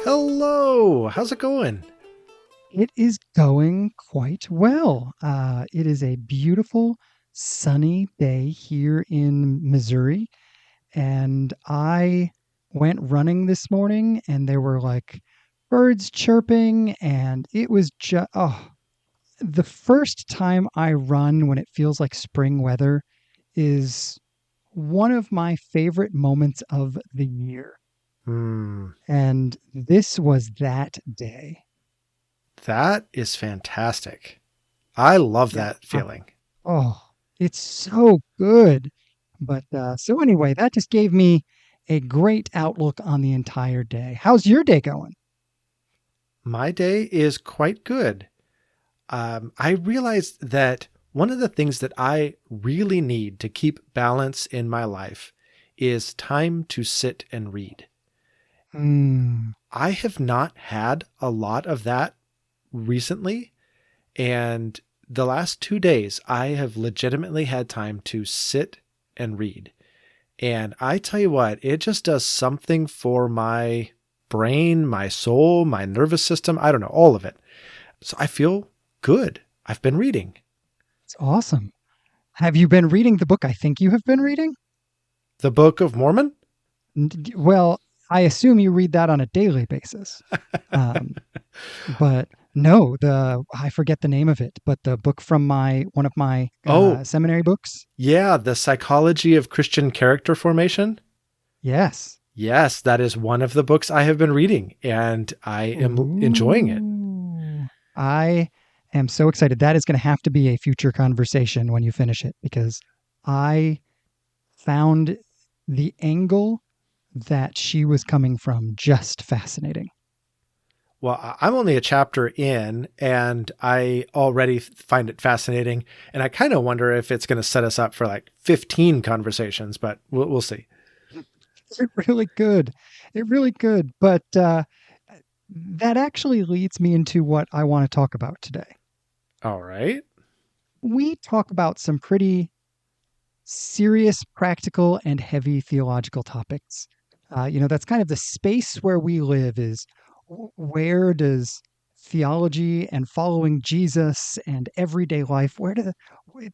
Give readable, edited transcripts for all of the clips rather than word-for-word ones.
Hello, how's it going? It is going quite well. It is a beautiful, sunny day here in Missouri, and I went running this morning, and there were like birds chirping, and it was just the first time I run when it feels like spring weather is one of my favorite moments of the year. Hmm, And this was that day. that is fantastic. I love Yeah. that feeling. Oh, it's so good. But so anyway, that just gave me a great outlook on the entire day. How's your day going? My day is quite good. I realized that one of the things that I really need to keep balance in my life is time to sit and read. Hmm. I have not had a lot of that recently, and the last 2 days, I have legitimately had time to sit and read. And I tell you what, it just does something for my brain, my soul, my nervous system. I don't know, all of it. So I feel good. I've been reading It's awesome. Have you been reading the book I think you have been reading? the Book of Mormon. Well, I assume you read that on a daily basis. Um, but no, the I forget the name of it, but the book from my one of my Oh, seminary books. yeah, the Psychology of Christian Character Formation. Yes. Yes, that is one of the books I have been reading, and I am enjoying it. Ooh. I am so excited. That is going to have to be a future conversation when you finish it because I found the angle that she was coming from just fascinating. Well, I'm only a chapter in, and I already find it fascinating. And I kind of wonder if it's going to set us up for like 15 conversations, but we'll see. It really good. It really good. But that actually leads me into what I want to talk about today. All right. We talk about some pretty serious, practical, and heavy theological topics. That's kind of the space where we live is where does theology and following Jesus and everyday life, where do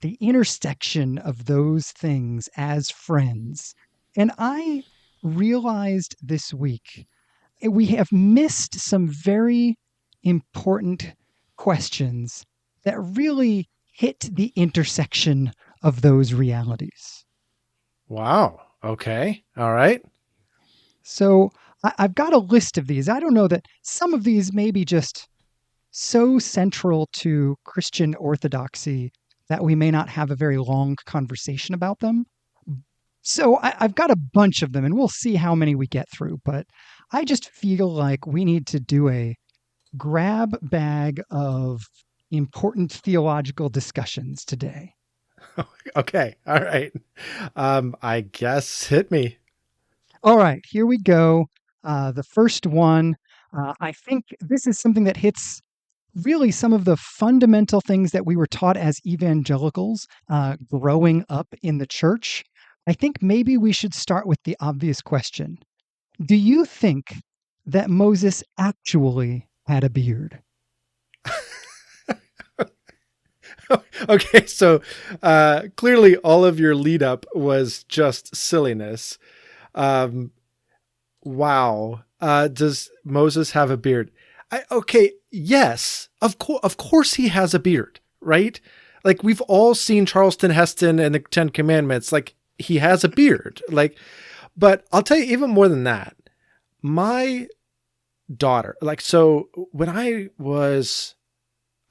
the intersection of those things as friends? And I realized this week we have missed some very important questions that really hit the intersection of those realities. Wow. Okay. All right. So I've got a list of these. I don't know that some of these may be just so central to Christian orthodoxy that we may not have a very long conversation about them. So I've got a bunch of them and we'll see how many we get through. But I just feel like we need to do a grab bag of important theological discussions today. Okay. All right. I guess hit me. All right, here we go. The first one, I think this is something that hits really some of the fundamental things that we were taught as evangelicals growing up in the church. I think maybe we should start with the obvious question. Do you think that Moses actually had a beard? Okay. So clearly, all of your lead up was just silliness. Um, wow. Does Moses have a beard? Okay. Yes. Of course he has a beard, right? Like we've all seen Charleston Heston and the Ten Commandments. Like he has a beard. Like, but I'll tell you even more than that. My daughter, like, so when I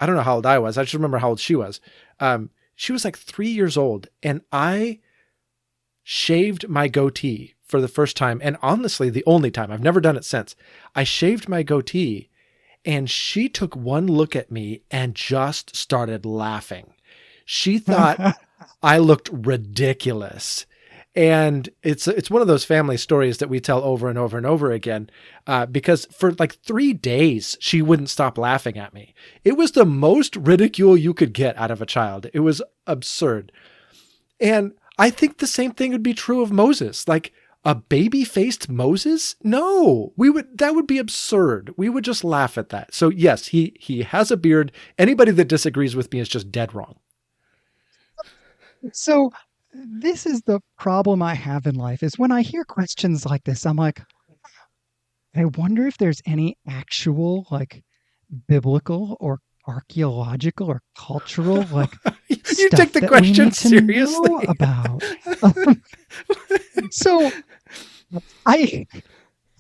don't know how old I was. I just remember how old she was. She was like 3 years old, and I shaved my goatee for the first time. And honestly, the only time. I've never done it since. I shaved my goatee, and she took one look at me and just started laughing. She thought I looked ridiculous. And it's one of those family stories that we tell over and over and over again, because for like 3 days she wouldn't stop laughing at me. It was the most ridicule you could get out of a child. It was absurd. And I think the same thing would be true of Moses. Like a baby-faced Moses? No, that would be absurd. We would just laugh at that. So yes, he has a beard. Anybody that disagrees with me is just dead wrong. So this is the problem I have in life is when I hear questions like this, I'm like, I wonder if there's any actual like biblical or archaeological or cultural like You take stuff the that we question need to know seriously. about. So I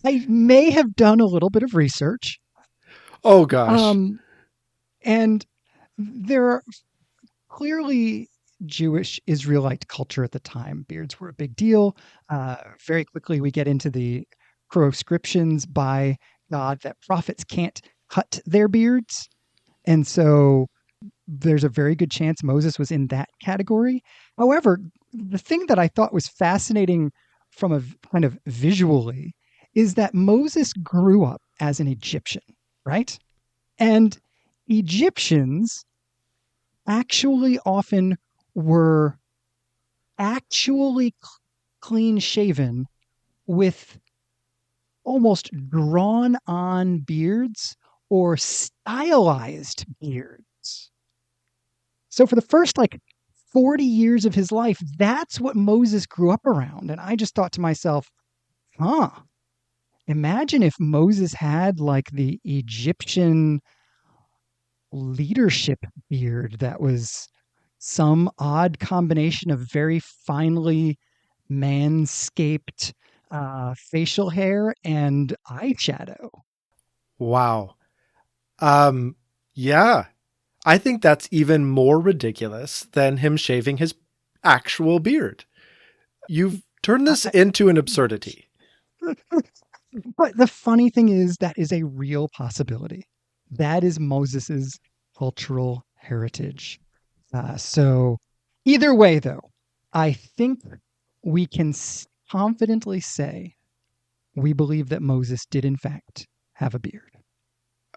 I may have done a little bit of research. Oh gosh. Um, and there are clearly Jewish Israelite culture at the time. Beards were a big deal. Very quickly, we get into the proscriptions by God that prophets can't cut their beards. And so there's a very good chance Moses was in that category. However, the thing that I thought was fascinating from a kind of visually is that Moses grew up as an Egyptian, right? And Egyptians actually often were actually clean shaven with almost drawn on beards or stylized beards. So for the first like 40 years of his life, that's what Moses grew up around. And I just thought to myself, huh, imagine if Moses had like the Egyptian leadership beard that was some odd combination of very finely manscaped facial hair and eyeshadow. Wow. Um, yeah. I think that's even more ridiculous than him shaving his actual beard. You've turned this into an absurdity. But the funny thing is, that is a real possibility. That is Moses's cultural heritage. So, either way, though, I think we can confidently say we believe that Moses did, in fact, have a beard.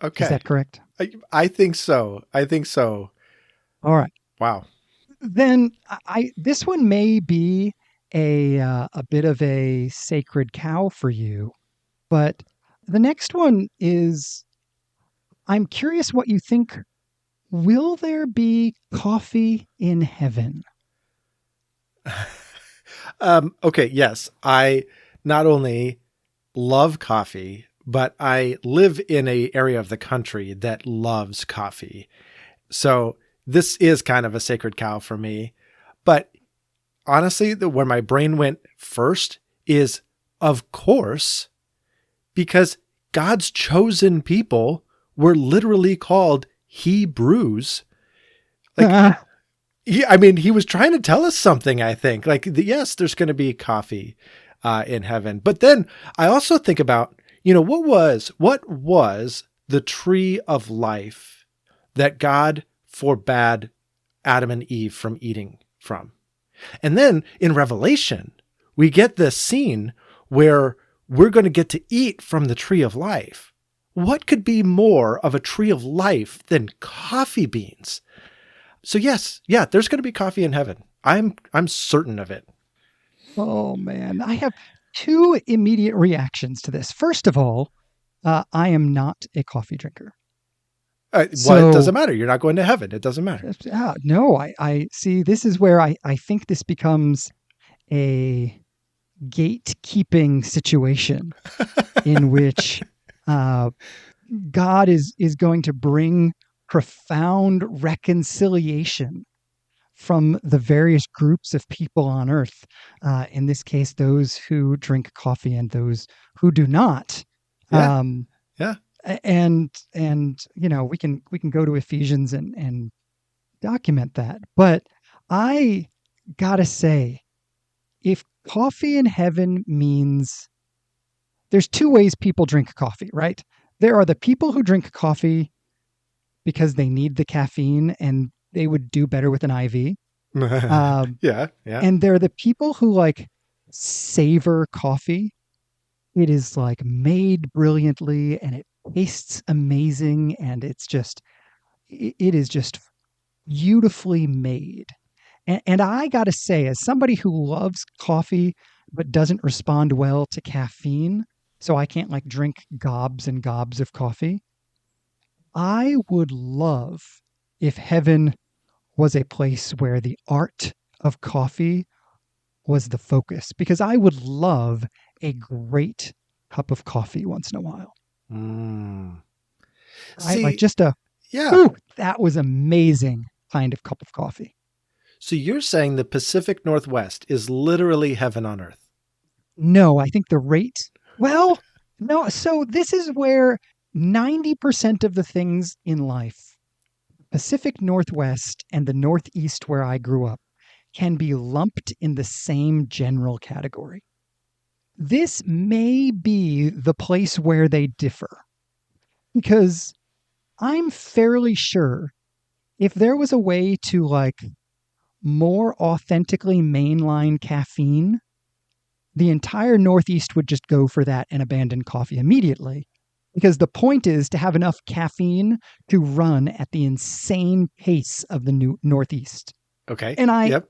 Is Okay. that correct? I think so. I think so. All right. Wow. Then this one may be a bit of a sacred cow for you, but the next one is I'm curious what you think. Will there be coffee in heaven? Okay. Yes. I not only love coffee, but I live in a area of the country that loves coffee. So this is kind of a sacred cow for me. But honestly, where my brain went first is, of course, because God's chosen people were literally called Hebrews. Like, I mean, he was trying to tell us something, I think. Like, yes, there's going to be coffee in heaven. But then I also think about, what was the tree of life that God forbade Adam and Eve from eating from? And then in Revelation, we get this scene where we're going to get to eat from the tree of life. What could be more of a tree of life than coffee beans? So yes, yeah, there's going to be coffee in heaven. I'm certain of it. Oh man, I have two immediate reactions to this. First of all, I am not a coffee drinker. Well, it doesn't matter. You're not going to heaven. It doesn't matter. No, I see. This is where I think this becomes a gatekeeping situation in which God is going to bring profound reconciliation from the various groups of people on earth. In this case, those who drink coffee and those who do not. Yeah. Yeah. And we can go to Ephesians and document that. But I gotta say, if coffee in heaven means there's two ways people drink coffee, right? There are the people who drink coffee because they need the caffeine and they would do better with an IV. Yeah. And there are the people who like savor coffee. It is like made brilliantly and it tastes amazing and it is just beautifully made. And I got to say, as somebody who loves coffee but doesn't respond well to caffeine, so I can't like drink gobs and gobs of coffee, I would love if heaven was a place where the art of coffee was the focus, because I would love a great cup of coffee once in a while. Mm. Right? Like See, just a, yeah. ooh, that was amazing kind of cup of coffee. So you're saying the Pacific Northwest is literally heaven on earth. No, I think the rate, well, no. So this is where 90% of the things in life, Pacific Northwest and the Northeast where I grew up, can be lumped in the same general category. This may be the place where they differ because I'm fairly sure if there was a way to like more authentically mainline caffeine, the entire Northeast would just go for that and abandon coffee immediately. Because the point is to have enough caffeine to run at the insane pace of the new Northeast. Okay. And I Yep.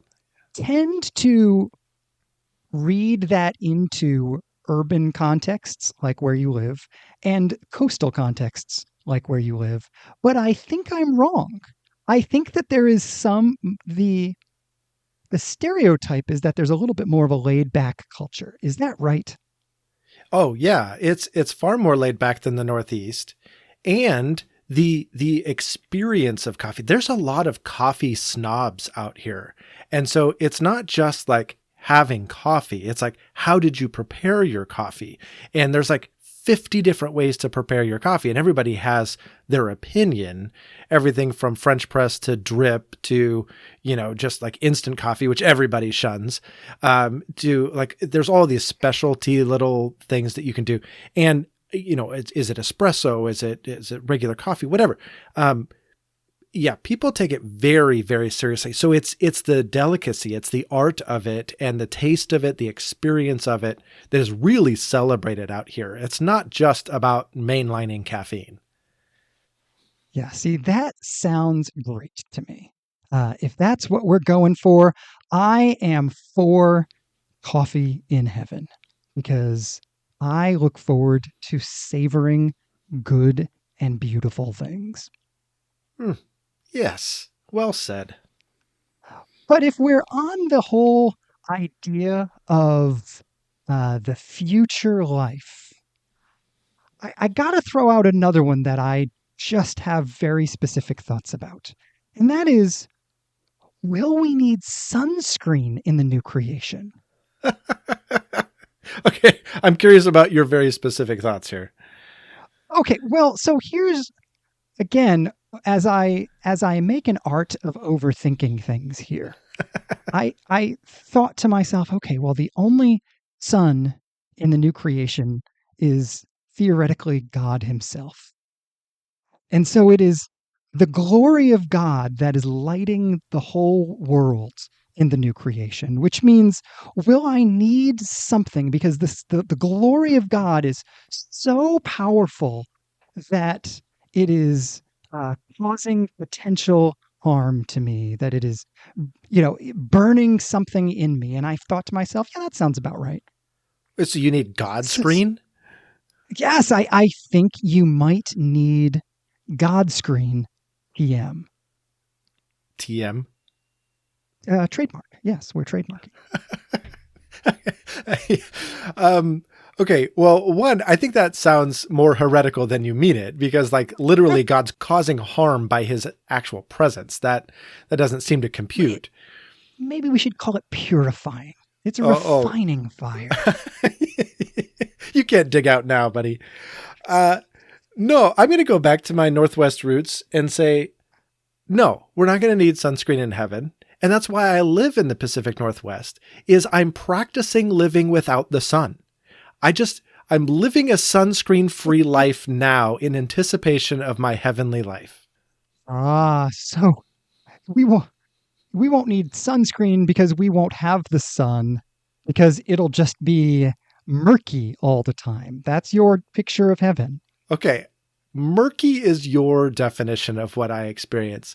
tend to read that into urban contexts, like where you live, and coastal contexts, like where you live. But I think I'm wrong. I think that there is the stereotype is that there's a little bit more of a laid back culture. Is that right? Oh yeah, it's far more laid back than the Northeast, and the experience of coffee. There's a lot of coffee snobs out here, and so it's not just like having coffee. It's like, how did you prepare your coffee? And there's like 50 different ways to prepare your coffee, and everybody has their opinion. Everything from French press to drip to, just like instant coffee, which everybody shuns, to like, there's all these specialty little things that you can do. And, is it espresso? Is it regular coffee? Whatever. Yeah, people take it very, very seriously. So it's the delicacy, it's the art of it and the taste of it, the experience of it that is really celebrated out here. It's not just about mainlining caffeine. Yeah, see, that sounds great to me. If that's what we're going for, I am for coffee in heaven because I look forward to savoring good and beautiful things. Hmm. Yes, well said. But if we're on the whole idea of the future life, I got to throw out another one that I just have very specific thoughts about. And that is, will we need sunscreen in the new creation? Okay, I'm curious about your very specific thoughts here. Okay, well, so here's again, as I make an art of overthinking things here. I thought to myself, okay, well, the only sun in the new creation is theoretically God himself. And so it is the glory of God that is lighting the whole world in the new creation, which means, will I need something? Because the glory of God is so powerful that it is causing potential harm to me, that it is, burning something in me. And I thought to myself, yeah, that sounds about right. So you need God So, screen? yes, I think you might need God screen PM. TM. Trademark. Yes, we're trademarking. Okay. Well, one, I think that sounds more heretical than you mean it, because like literally God's causing harm by his actual presence. That doesn't seem to compute. Maybe we should call it purifying. It's a Oh, refining fire. you can't dig out now, buddy. No, I'm going to go back to my Northwest roots and say, no, we're not going to need sunscreen in heaven. And that's why I live in the Pacific Northwest, is I'm practicing living without the sun. I'm living a sunscreen-free life now in anticipation of my heavenly life. So we won't need sunscreen because we won't have the sun because it'll just be murky all the time. That's your picture of heaven. Okay, murky is your definition of what I experience.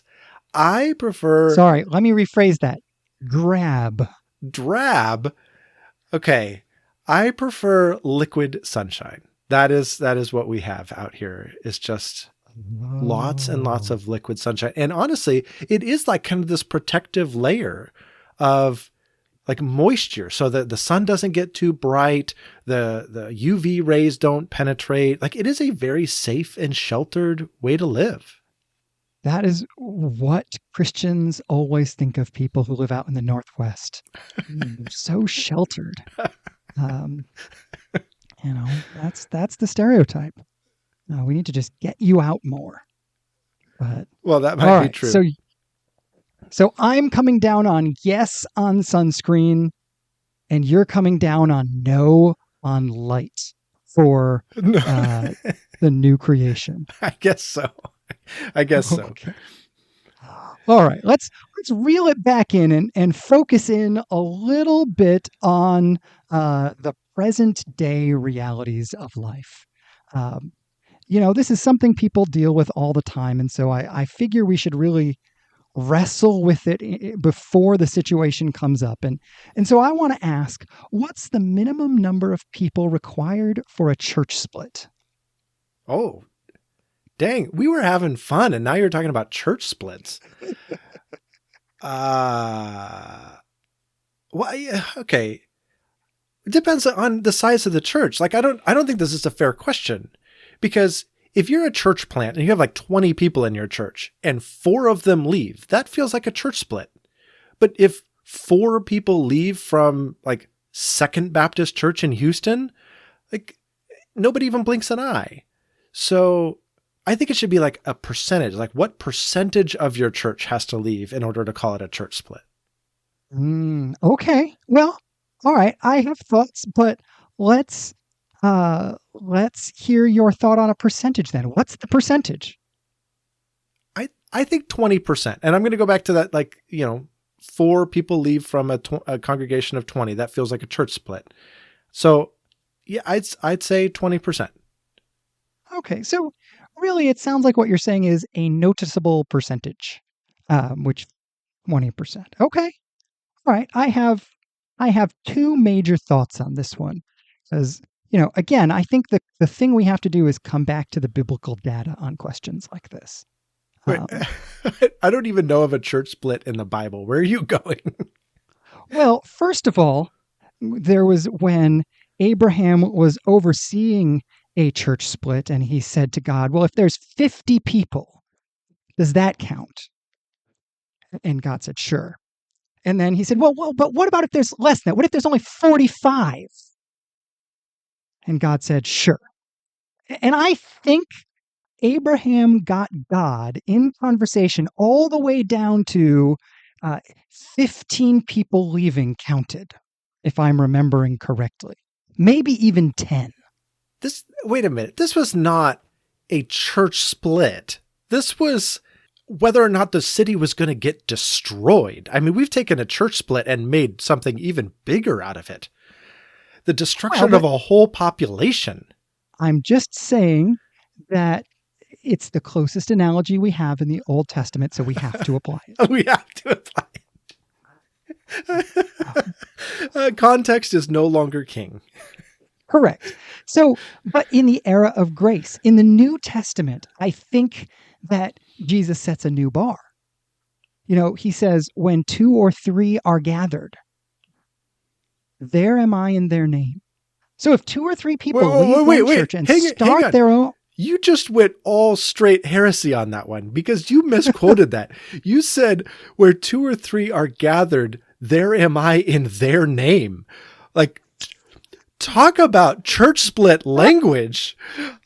I prefer. Sorry, let me rephrase that. Drab. Drab. Okay. I prefer liquid sunshine. That is what we have out here. It's just lots and lots Oh, of liquid sunshine. And honestly, it is like kind of this protective layer of like moisture so that the sun doesn't get too bright, the UV rays don't penetrate. Like it is a very safe and sheltered way to live. that is what Christians always think of people who live out in the Northwest. They're so sheltered. Um, that's the stereotype. We need to just get you out more. But Well, that all might be right, true. so I'm coming down on yes on sunscreen, and you're coming down on no on light for No, the new creation. I guess so. I guess so. Okay. All right, let's reel it back in and focus in a little bit on the present day realities of life. Um, this is something people deal with all the time, and so I figure we should really wrestle with it before the situation comes up. And so I want to ask, what's the minimum number of people required for a church split? Oh, dang. We were having fun and now you're talking about church splits. Well, yeah, okay. It depends on the size of the church. Like I don't think this is a fair question because if you're a church plant and you have like 20 people in your church and 4 of them leave, that feels like a church split. But if 4 people leave from like Second Baptist Church in Houston, like nobody even blinks an eye. So I think it should be like a percentage, like what percentage of your church has to leave in order to call it a church split? Okay. Well, all right. I have thoughts, but let's let's hear your thought on a percentage then. What's the percentage? I think 20%. And I'm going to go back to that, like, 4 people leave from a congregation of 20. That feels like a church split. So yeah, I'd say 20%. Okay. So really it sounds like what you're saying is a noticeable percentage. Which 20%. Okay. All right. I have 2 major thoughts on this one. Because, again, I think the thing we have to do is come back to the biblical data on questions like this. Wait, Um, I don't even know of a church split in the Bible. Where are you going? well, first of all, there was when Abraham was overseeing a church split and he said to God, well, if there's 50 people, does that count? And God said, sure. And then he said, well, but what about if there's less than that? What if there's only 45? And God said, sure. And I think Abraham got God in conversation all the way down to uh, 15 people leaving counted, if I'm remembering correctly. Maybe even 10. Wait a minute. This was not a church split. This was whether or not the city was going to get destroyed. I mean, we've taken a church split and made something even bigger out of it. The destruction of a whole population. I'm just saying that it's the closest analogy we have in the Old Testament, so we have to apply it. We have to apply it. Context is no longer king. Correct. So, but in the era of grace, in the New Testament, I think that Jesus sets a new bar. He says, when 2 or 3 are gathered, there am I in their name. So if 2 or 3 people leave one church and start their own. You just went all straight heresy on that one because you misquoted that. You said, where 2 or 3 are gathered, there am I in their name. Like, talk about church split language.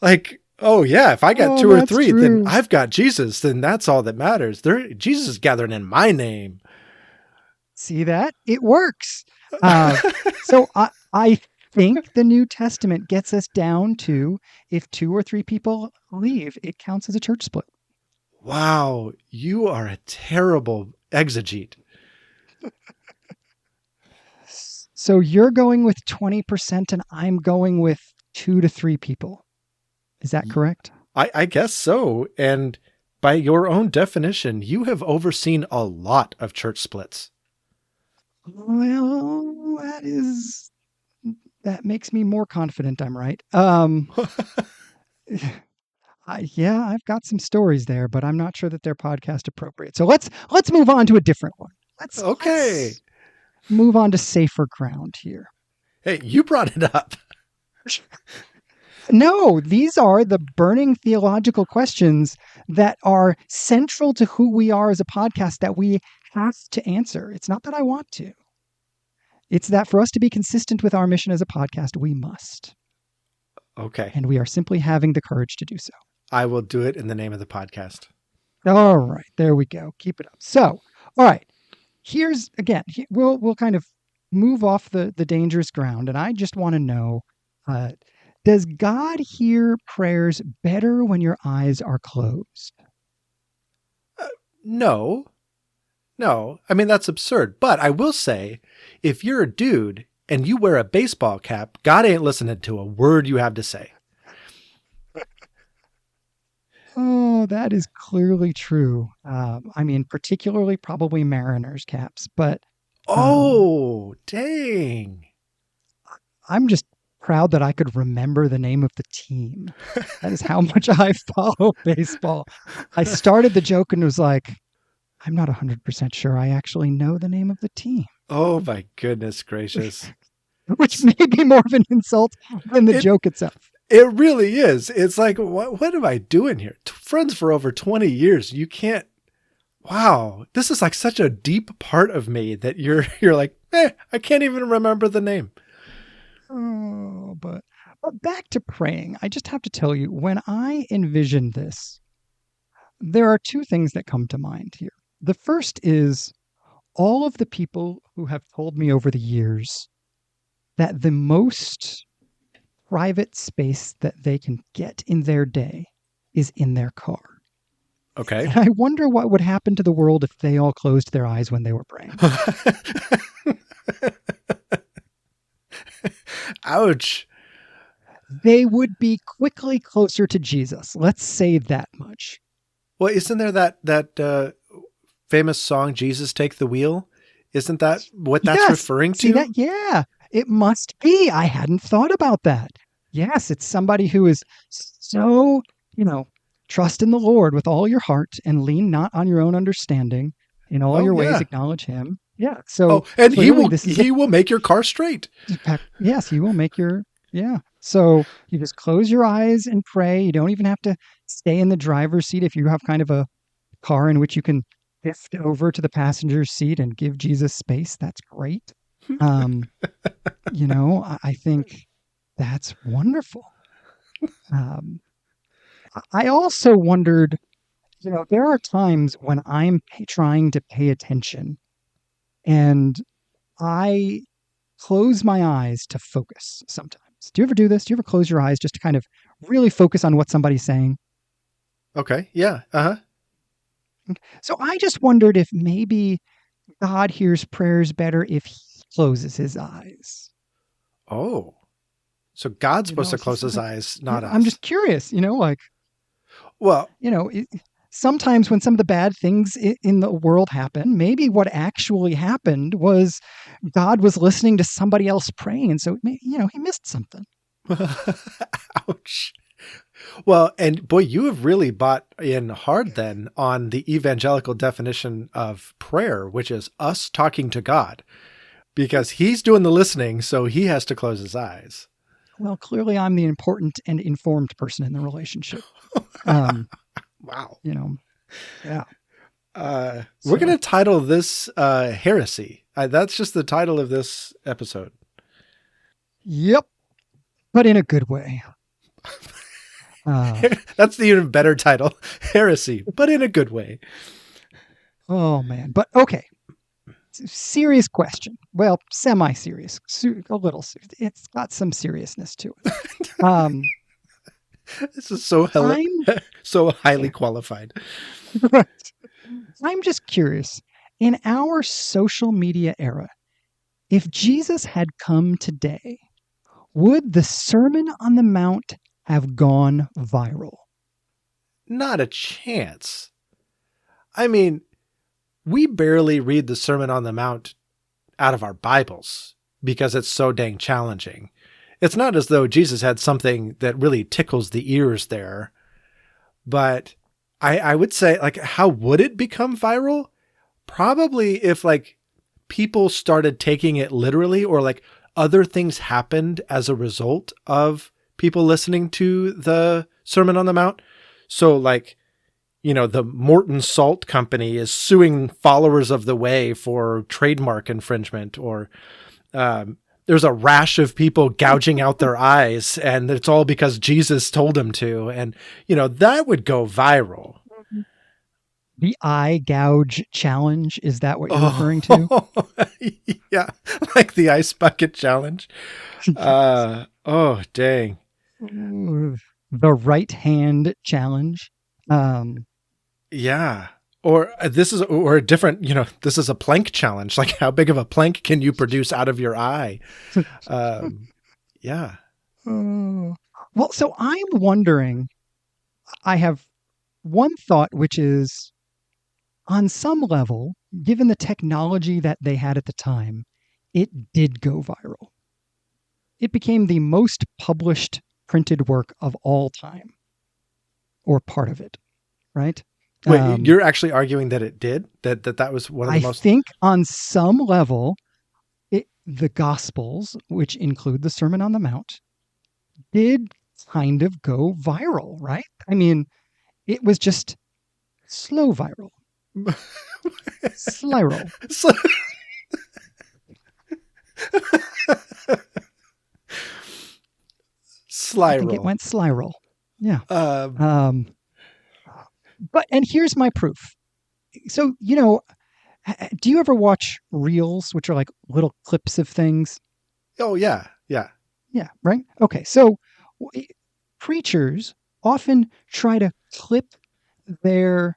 Like, oh yeah, if I got 2 or 3, then I've got Jesus. Then that's all that matters. Jesus is gathering in my name. See that? It works. So I think the New Testament gets us down to if 2 or 3 people leave, it counts as a church split. Wow, you are a terrible exegete. So you're going with 20% and I'm going with 2 to 3 people. Is that correct? I guess so. And by your own definition, you have overseen a lot of church splits. Well, that makes me more confident I'm right. Yeah, I've got some stories there, but I'm not sure that they're podcast appropriate. So let's move on to a different one. Okay. Let's move on to safer ground here. Hey, you brought it up. No, these are the burning theological questions that are central to who we are as a podcast that we have to answer. It's not that I want to. It's that for us to be consistent with our mission as a podcast, we must. Okay. And we are simply having the courage to do so. I will do it in the name of the podcast. All right, there we go. Keep it up. So, all right, here's again. We'll kind of move off the dangerous ground, and I just want to know: does God hear prayers better when your eyes are closed? No. I mean, that's absurd. But I will say, if you're a dude and you wear a baseball cap, God ain't listening to a word you have to say. Oh, that is clearly true. I mean, particularly probably Mariners caps, but Oh, dang. I'm just proud that I could remember the name of the team. That is how much I follow baseball. I started the joke and was like, I'm not 100% sure I actually know the name of the team. Oh, my goodness gracious. Which may be more of an insult than the joke itself. It really is. It's like, what am I doing here? Friends for over 20 years. You can't. Wow. This is like such a deep part of me that you're like, I can't even remember the name. Oh, but back to praying. I just have to tell you, when I envision this, there are two things that come to mind here. The first is all of the people who have told me over the years that the most private space that they can get in their day is in their car. Okay. And I wonder what would happen to the world if they all closed their eyes when they were praying. Ouch. They would be quickly closer to Jesus. Let's say that much. Well, isn't there that famous song, Jesus Take the Wheel? Isn't that what that's referring to? See that? Yeah, it must be. I hadn't thought about that. Yes, it's somebody who is so, trust in the Lord with all your heart and lean not on your own understanding. In all your ways, acknowledge him. Yeah. So, and he will make your car straight. Yes, he will make your, yeah. So you just close your eyes and pray. You don't even have to stay in the driver's seat if you have kind of a car in which you can shift over to the passenger seat and give Jesus space. That's great. I think that's wonderful. I also wondered, there are times when I'm trying to pay attention and I close my eyes to focus sometimes. Do you ever do this? Do you ever close your eyes just to kind of really focus on what somebody's saying? Okay. Yeah. Uh-huh. So I just wondered if maybe God hears prayers better if he closes his eyes. Oh, so God's supposed to close his eyes, not us. I'm just curious, well, sometimes when some of the bad things in the world happen, maybe what actually happened was God was listening to somebody else praying. And so, he missed something. Ouch. Well, and boy, you have really bought in hard then on the evangelical definition of prayer, which is us talking to God, because he's doing the listening. So he has to close his eyes. Well, clearly I'm the important and informed person in the relationship. Wow. Yeah. We're going to title this Heresy. That's just the title of this episode. Yep. But in a good way. That's the even better title. Heresy, but in a good way. Oh, man. But okay. Serious question. Well, semi-serious. A little. It's got some seriousness to it. This is so highly qualified. Right. I'm just curious. In our social media era, if Jesus had come today, would the Sermon on the Mount have gone viral? Not a chance. I mean, we barely read the Sermon on the Mount out of our Bibles because it's so dang challenging. It's not as though Jesus had something that really tickles the ears there, but I would say, like, how would it become viral? Probably if like people started taking it literally, or like other things happened as a result of people listening to the Sermon on the Mount. So like, the Morton Salt Company is suing followers of the way for trademark infringement, or there's a rash of people gouging out their eyes, and it's all because Jesus told them to. And, that would go viral. The eye gouge challenge. Is that what you're referring to? Yeah. Like the ice bucket challenge. Oh, dang. The right hand challenge. Yeah. Or a different, this is a plank challenge. Like, how big of a plank can you produce out of your eye? Yeah. Well, so I'm wondering, I have one thought, which is, on some level, given the technology that they had at the time, it did go viral. It became the most published printed work of all time, or part of it, right? Wait, you're actually arguing that it did? That was one of the most... I think on some level, the Gospels, which include the Sermon on the Mount, did kind of go viral, right? I mean, it was just slow viral. Sliral. Sliral. I think it went sliral. Yeah. But, and here's my proof. So, do you ever watch reels, which are like little clips of things? Oh, yeah. Yeah. Yeah. Right. Okay. So preachers often try to clip their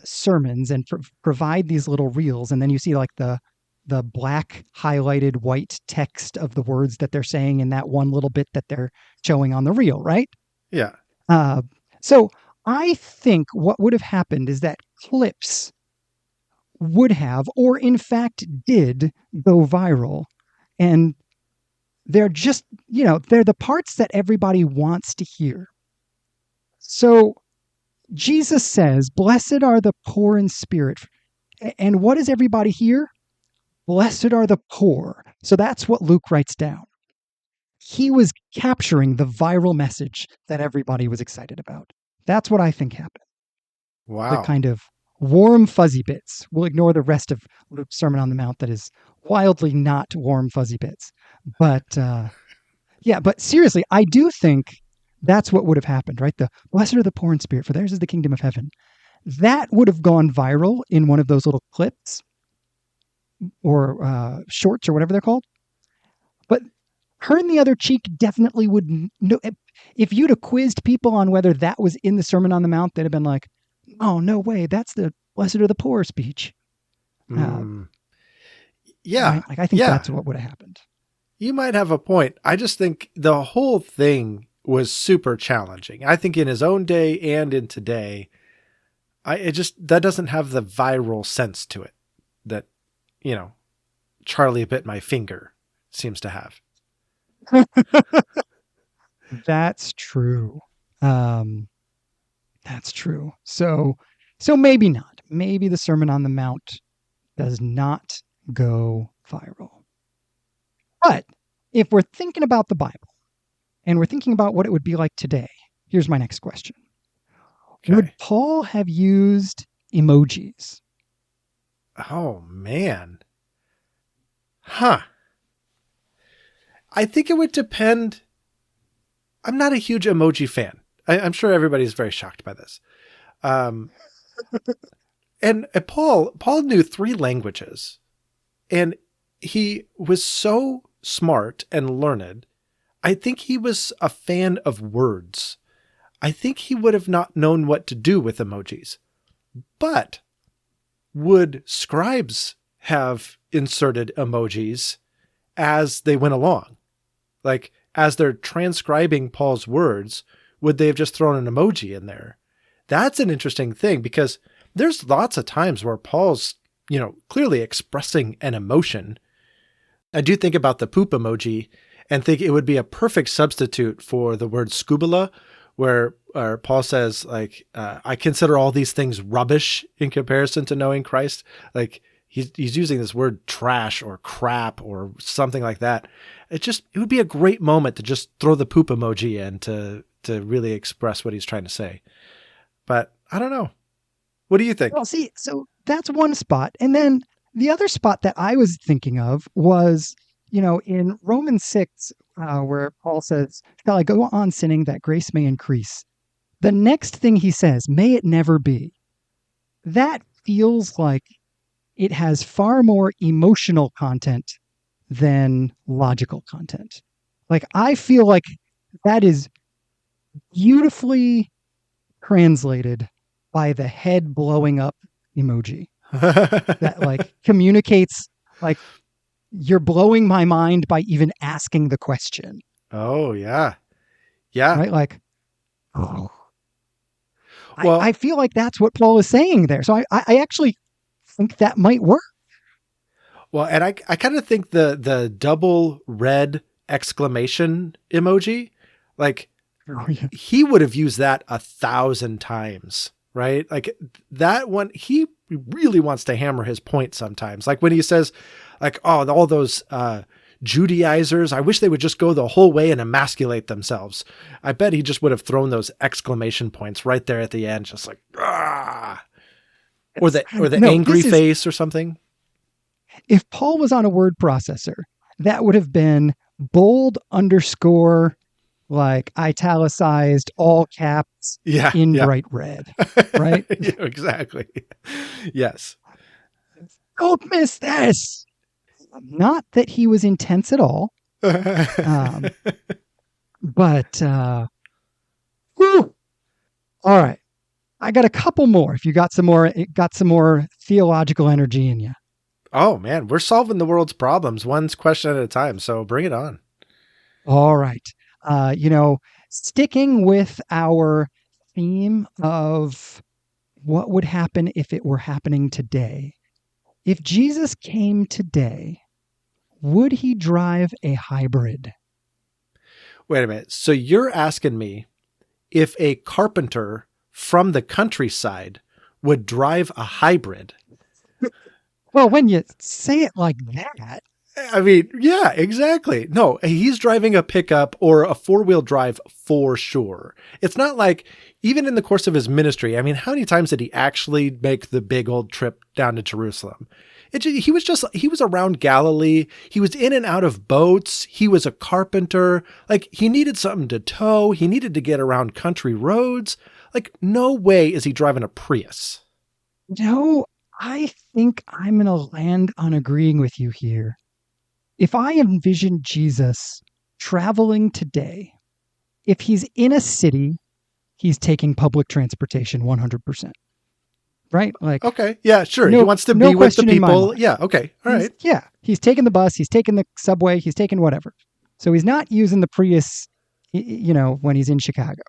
sermons and provide these little reels. And then you see like the black highlighted white text of the words that they're saying in that one little bit that they're showing on the reel. Right. Yeah. So I think what would have happened is that clips would have, or in fact did, go viral. And they're just, they're the parts that everybody wants to hear. So Jesus says, "Blessed are the poor in spirit." And what does everybody hear? Blessed are the poor. So that's what Luke writes down. He was capturing the viral message that everybody was excited about. That's what I think happened. Wow. The kind of warm, fuzzy bits. We'll ignore the rest of Luke's Sermon on the Mount that is wildly not warm, fuzzy bits. But but seriously, I do think that's what would have happened, right? The blessed are the poor in spirit, for theirs is the kingdom of heaven. That would have gone viral in one of those little clips or shorts or whatever they're called. But Turn the Other Cheek definitely would know. If you'd have quizzed people on whether that was in the Sermon on the Mount, they'd have been like, "Oh, no way, that's the blessed are the poor speech." Yeah. Right? Like, I think that's what would have happened. You might have a point. I just think the whole thing was super challenging. I think in his own day and in today, that doesn't have the viral sense to it that, Charlie bit my finger seems to have. That's true. That's true. So maybe not. Maybe the Sermon on the Mount does not go viral. But if we're thinking about the Bible and we're thinking about what it would be like today, here's my next question. Okay. Would Paul have used emojis? Oh, man. Huh. I think it would depend. I'm not a huge emoji fan. I'm sure everybody's very shocked by this. And Paul knew 3 languages, and he was so smart and learned. I think he was a fan of words. I think he would have not known what to do with emojis. But would scribes have inserted emojis as they went along? Like, as they're transcribing Paul's words, would they have just thrown an emoji in there? That's an interesting thing, because there's lots of times where Paul's, clearly expressing an emotion I do think about the poop emoji and think it would be a perfect substitute for the word scubala, where Paul says, like, I consider all these things rubbish in comparison to knowing Christ. Like, he's using this word trash or crap or something like that. It would be a great moment to just throw the poop emoji in to really express what he's trying to say. But I don't know. What do you think? Well, see, so that's one spot. And then the other spot that I was thinking of was, in Romans 6, where Paul says, shall I go on sinning that grace may increase? The next thing he says, may it never be. That feels like it has far more emotional content than logical content. Like, I feel like that is beautifully translated by the head blowing up emoji that like communicates like you're blowing my mind by even asking the question. Oh yeah. Yeah. Right. Like, oh, well, I feel like that's what Paul is saying there. So I actually think that might work. Well, and I kind of think the double red exclamation emoji, like he would have used that 1,000 times, right? Like that one, he really wants to hammer his point sometimes. Like when he says like, oh, all those Judaizers, I wish they would just go the whole way and emasculate themselves. I bet he just would have thrown those exclamation points right there at the end, just like, ah, or the angry face or something. If Paul was on a word processor, that would have been bold underscore, like italicized, all caps, in bright red, right? Yeah, exactly. Yes. Don't miss this. Not that he was intense at all. But, whew. All right. I got a couple more. If you got some more theological energy in you. Oh man, we're solving the world's problems one question at a time. So bring it on. All right. Sticking with our theme of what would happen if it were happening today. If Jesus came today, would he drive a hybrid? Wait a minute. So you're asking me if a carpenter from the countryside would drive a hybrid? Well, when you say it like that. I mean, yeah, exactly. No, he's driving a pickup or a 4-wheel drive for sure. It's not like, even in the course of his ministry, I mean, how many times did he actually make the big old trip down to Jerusalem? He was around Galilee. He was in and out of boats. He was a carpenter. Like, he needed something to tow. He needed to get around country roads. Like, no way is he driving a Prius. No, I think I'm going to land on agreeing with you here. If I envision Jesus traveling today, if he's in a city, he's taking public transportation 100%. Right? Like, okay. Yeah, sure. He wants to be with the people. Yeah. Okay. All right. He's taking the bus. He's taking the subway. He's taking whatever. So he's not using the Prius, when he's in Chicago.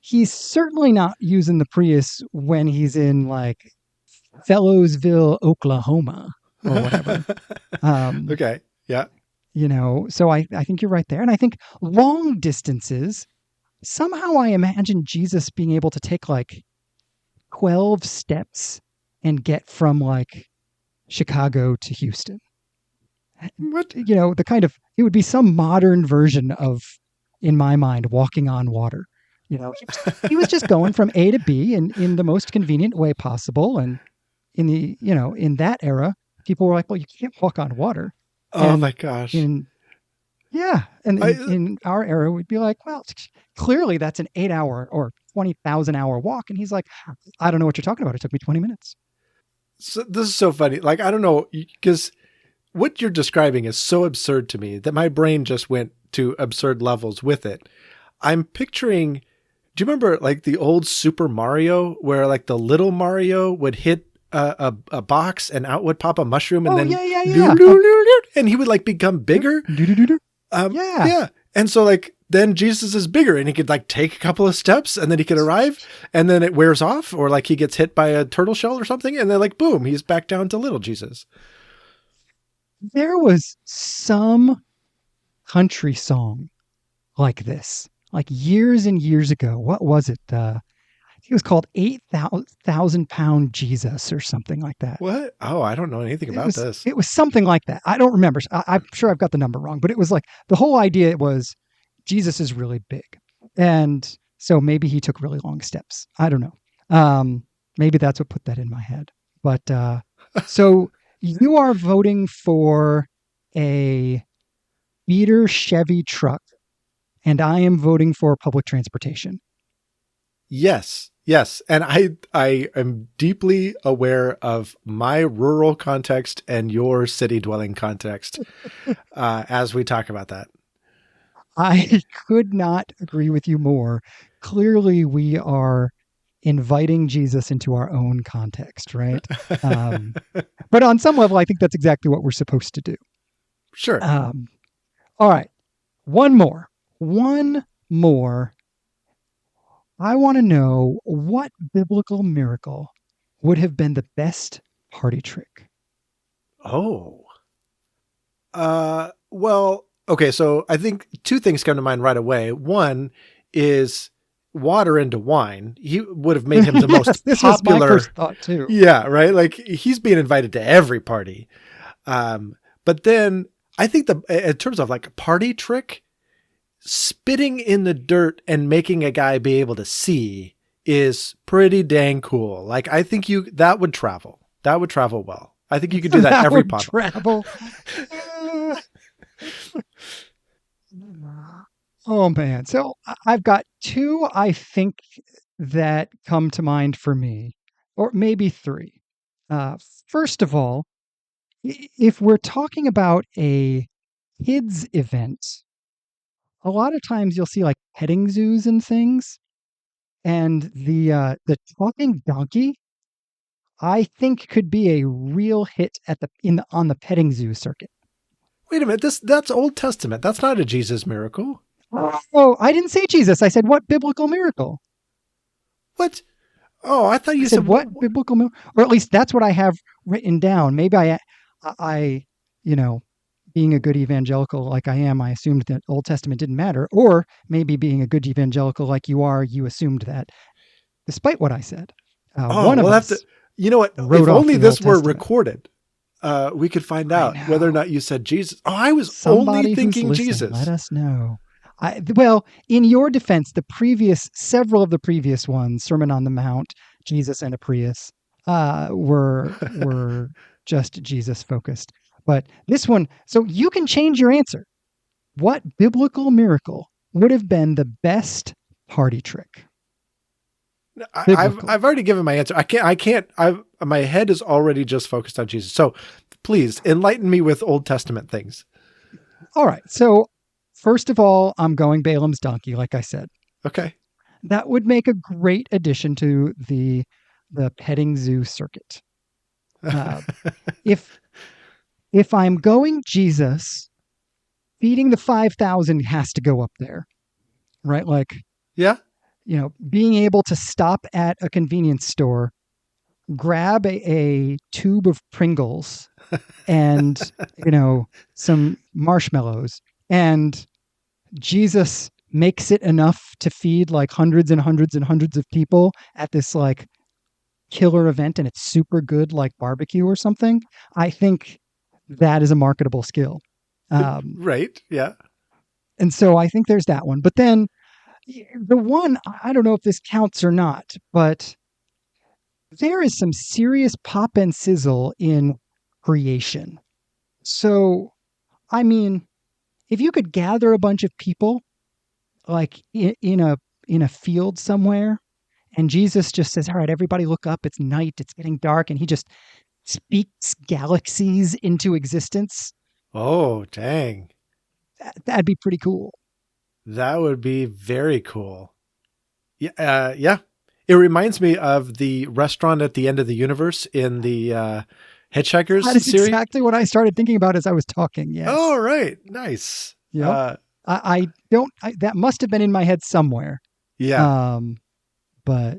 He's certainly not using the Prius when he's in like Fellowsville, Oklahoma or whatever. Okay. Yeah. So I think you're right there. And I think long distances, somehow I imagine Jesus being able to take like 12 steps and get from like Chicago to Houston. What? It would be some modern version of, in my mind, walking on water. He was just going from A to B in the most convenient way possible. And in that era, people were like, well, you can't walk on water. Oh my gosh. In our era, we'd be like, well, clearly that's an 8-hour or 20,000 hour walk. And he's like, I don't know what you're talking about. It took me 20 minutes. So this is so funny. Like, I don't know, because what you're describing is so absurd to me that my brain just went to absurd levels with it. I'm picturing, do you remember like the old Super Mario where like the little Mario would hit a box and out would pop a mushroom and and he would like become bigger? Yeah. And so like, then Jesus is bigger and he could like take a couple of steps and then he could arrive and then it wears off, or like he gets hit by a turtle shell or something. And then like, boom, he's back down to little Jesus. There was some country song like this, like years and years ago. What was it? It was called 8,000 Pound Jesus or something like that. What? Oh, I don't know anything It about was this. it was something like that. I don't remember. I'm sure I've got the number wrong, but it was like the whole idea was Jesus is really big, and so maybe he took really long steps. I don't know. Maybe that's what put that in my head. But so you are voting for a beater Chevy truck, and I am voting for public transportation. Yes, yes, and I am deeply aware of my rural context and your city dwelling context as we talk about that. I could not agree with you more. Clearly, we are inviting Jesus into our own context, right? Um, but on some level, I think that's exactly what we're supposed to do. Sure. Um, all right, one more. One more. I want to know what biblical miracle would have been the best party trick. Oh. Well, okay, so I think two things come to mind right away. One is water into wine. He would have made him the Yes, most this was my popular. first thought too. Yeah, right? Like he's being invited to every party. But then I think in terms of like a party trick, spitting in the dirt and making a guy be able to see is pretty dang cool. Like I think that would travel. That would travel well. I think you could do that That every would pop. travel. Oh man. So I've got two, I think, that come to mind for me, or maybe three. Uh, First of all, if we're talking about a kids event, a lot of times you'll see like petting zoos and things, and the talking donkey, I think, could be a real hit at on the petting zoo circuit. Wait a minute, that's Old Testament. That's not a Jesus miracle. Oh, I didn't say Jesus. I said what biblical miracle? What? Oh, I thought I you said said what biblical miracle, or at least that's what I have written down. Maybe I, you know, being a good evangelical like I am, I assumed that Old Testament didn't matter, or maybe being a good evangelical like you are, you assumed that, despite what I said. Oh, One of we'll have to. us You know what? wrote If off only the Old this were Testament. recorded, we could find I out whether or know. not you said Jesus. Oh, I was only Somebody who's thinking listening, let Jesus. us know. Well, in your defense, several of the previous ones, Sermon on the Mount, Jesus and a Prius, were just Jesus focused. But this one, so you can change your answer. What biblical miracle would have been the best party trick? I've Biblical. already given my answer. I can't. My head is already just focused on Jesus. So please enlighten me with Old Testament things. All right. So first of all, I'm going Balaam's donkey, like I said. Okay. That would make a great addition to the petting zoo circuit. Uh, if if I'm going Jesus, feeding the 5,000 has to go up there, right? Like, Yeah. being able to stop at a convenience store, grab a tube of Pringles and, some marshmallows, and Jesus makes it enough to feed like hundreds and hundreds and hundreds of people at this like killer event, and it's super good, like barbecue or something. I think that is a marketable skill. Right. Yeah. And so I think there's that one. But then the one, I don't know if this counts or not, but there is some serious pop and sizzle in creation. So, I mean, if you could gather a bunch of people like in a field somewhere, and Jesus just says, "All right, everybody look up. It's night. It's getting dark," and he just speaks galaxies into existence. Oh, dang. That'd be pretty cool. That would be very cool. Yeah. Yeah. It reminds me of the restaurant at the end of the universe in the That Hitchhikers is series. exactly what I started thinking about as I was talking. Oh, Yes. right. Nice. Yep. I don't. That must have been in my head somewhere. Yeah. Um, but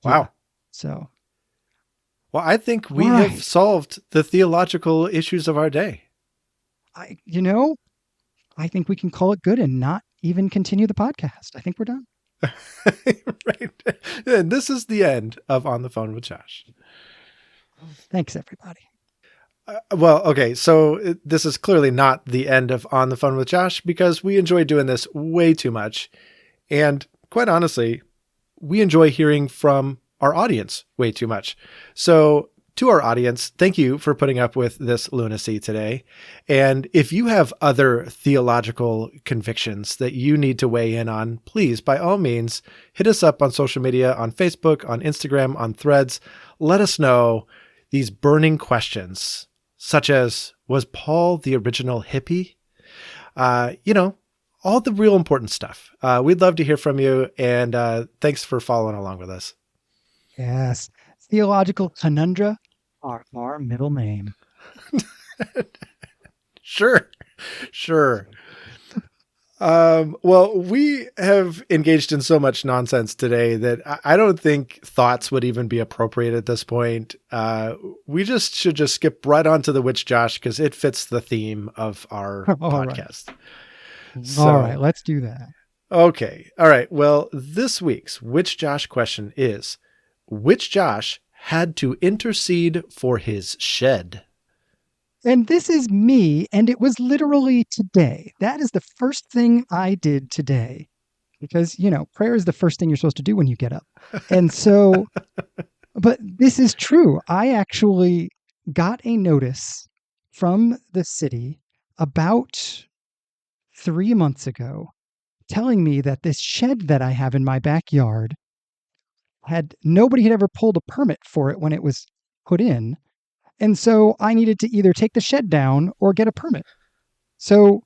yeah. Wow. So, Well, I think all we have right. solved the theological issues of our day. I think we can call it good and not even continue the podcast. I think we're done. Right. And this is the end of On the Phone with Josh. Thanks, everybody. Well, okay, so this is clearly not the end of On the Phone with Josh because we enjoy doing this way too much. And quite honestly, we enjoy hearing from our audience way too much. So to our audience, thank you for putting up with this lunacy today. And if you have other theological convictions that you need to weigh in on, please, by all means, hit us up on social media, on Facebook, on Instagram, on Threads. Let us know these burning questions, such as, was Paul the original hippie? All the real important stuff. We'd love to hear from you. And thanks for following along with us. Yes. Theological conundra are our middle name. Sure. Well, we have engaged in so much nonsense today that I don't think thoughts would even be appropriate at this point. We should just skip right on to the Witch Josh because it fits the theme of our podcast. Right. All right, let's do that. Okay. All right. Well, this week's Witch Josh question is, which Josh had to intercede for his shed? And this is me, and it was literally today. That is the first thing I did today. Because, prayer is the first thing you're supposed to do when you get up. And so, but this is true. I actually got a notice from the city about 3 months ago telling me that this shed that I have in my backyard nobody had ever pulled a permit for it when it was put in. And so I needed to either take the shed down or get a permit. So,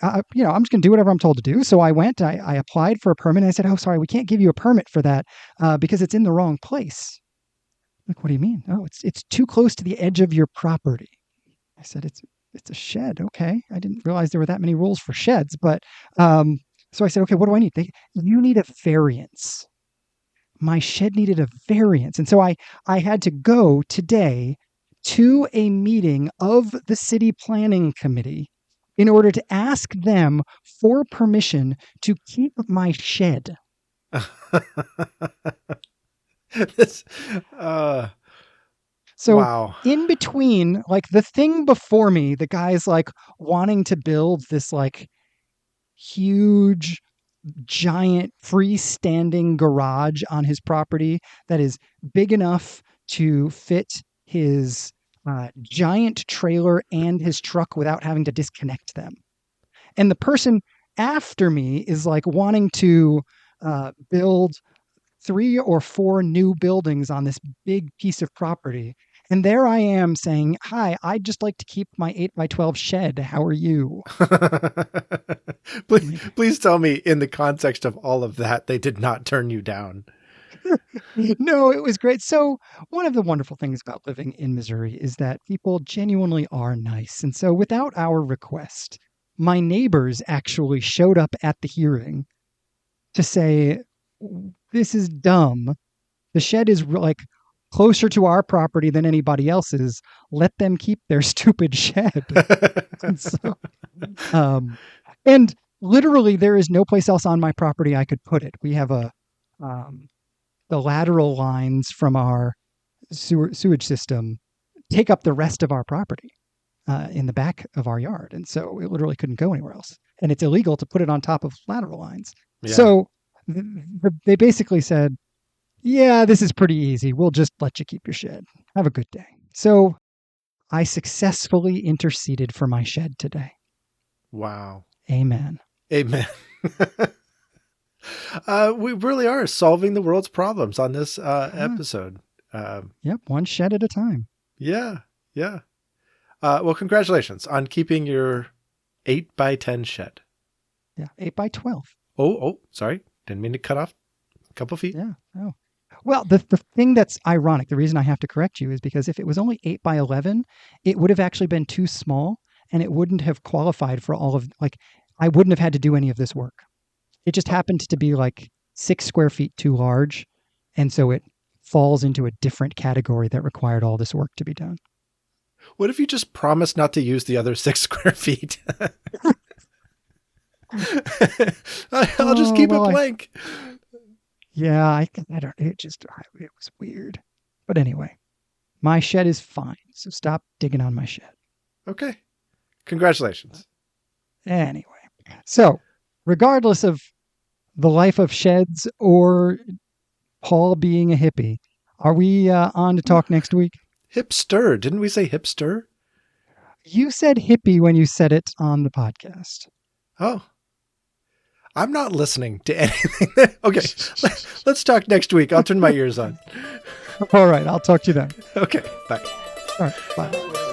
I'm just going to do whatever I'm told to do. So I went, I applied for a permit. And I said, oh, sorry, we can't give you a permit for that because it's in the wrong place. Like, what do you mean? Oh, it's too close to the edge of your property. I said, it's a shed. Okay. I didn't realize there were that many rules for sheds. But so I said, okay, what do I need? You need a variance. My shed needed a variance. And so I had to go today to a meeting of the city planning committee in order to ask them for permission to keep my shed. Wow. In between, like the thing before me, the guy's like wanting to build this like huge giant freestanding garage on his property that is big enough to fit his giant trailer and his truck without having to disconnect them. And the person after me is like wanting to build 3 or 4 new buildings on this big piece of property. And there I am saying, hi, I'd just like to keep my 8x12 shed. How are you? Please tell me in the context of all of that, they did not turn you down. No, it was great. So one of the wonderful things about living in Missouri is that people genuinely are nice. And so without our request, my neighbors actually showed up at the hearing to say, this is dumb. The shed is like closer to our property than anybody else's. Let them keep their stupid shed. And literally there is no place else on my property I could put it. We have the lateral lines from our sewage system take up the rest of our property in the back of our yard. And so it literally couldn't go anywhere else. And it's illegal to put it on top of lateral lines. Yeah. So they basically said, yeah, this is pretty easy. We'll just let you keep your shed. Have a good day. So I successfully interceded for my shed today. Wow. Amen. Amen. We really are solving the world's problems on this episode. Yep, one shed at a time. Yeah. Well, congratulations on keeping your 8x10 shed. Yeah, 8x12. Oh, sorry. Didn't mean to cut off a couple feet. Yeah. Oh. Well, the thing that's ironic, the reason I have to correct you is because if it was only 8x11, it would have actually been too small and it wouldn't have qualified for all of, I wouldn't have had to do any of this work. It just happened to be 6 square feet too large. And so it falls into a different category that required all this work to be done. What if you just promise not to use the other 6 square feet? I'll just keep it blank. I don't, it was weird. But anyway, my shed is fine. So stop digging on my shed. Okay. Congratulations. Anyway, so regardless of the life of sheds or Paul being a hippie, are we on to talk next week? Hipster. Didn't we say hipster? You said hippie when you said it on the podcast. Oh. I'm not listening to anything. Okay. Let's talk next week. I'll turn my ears on. All right. I'll talk to you then. Okay. Bye. All right. Bye.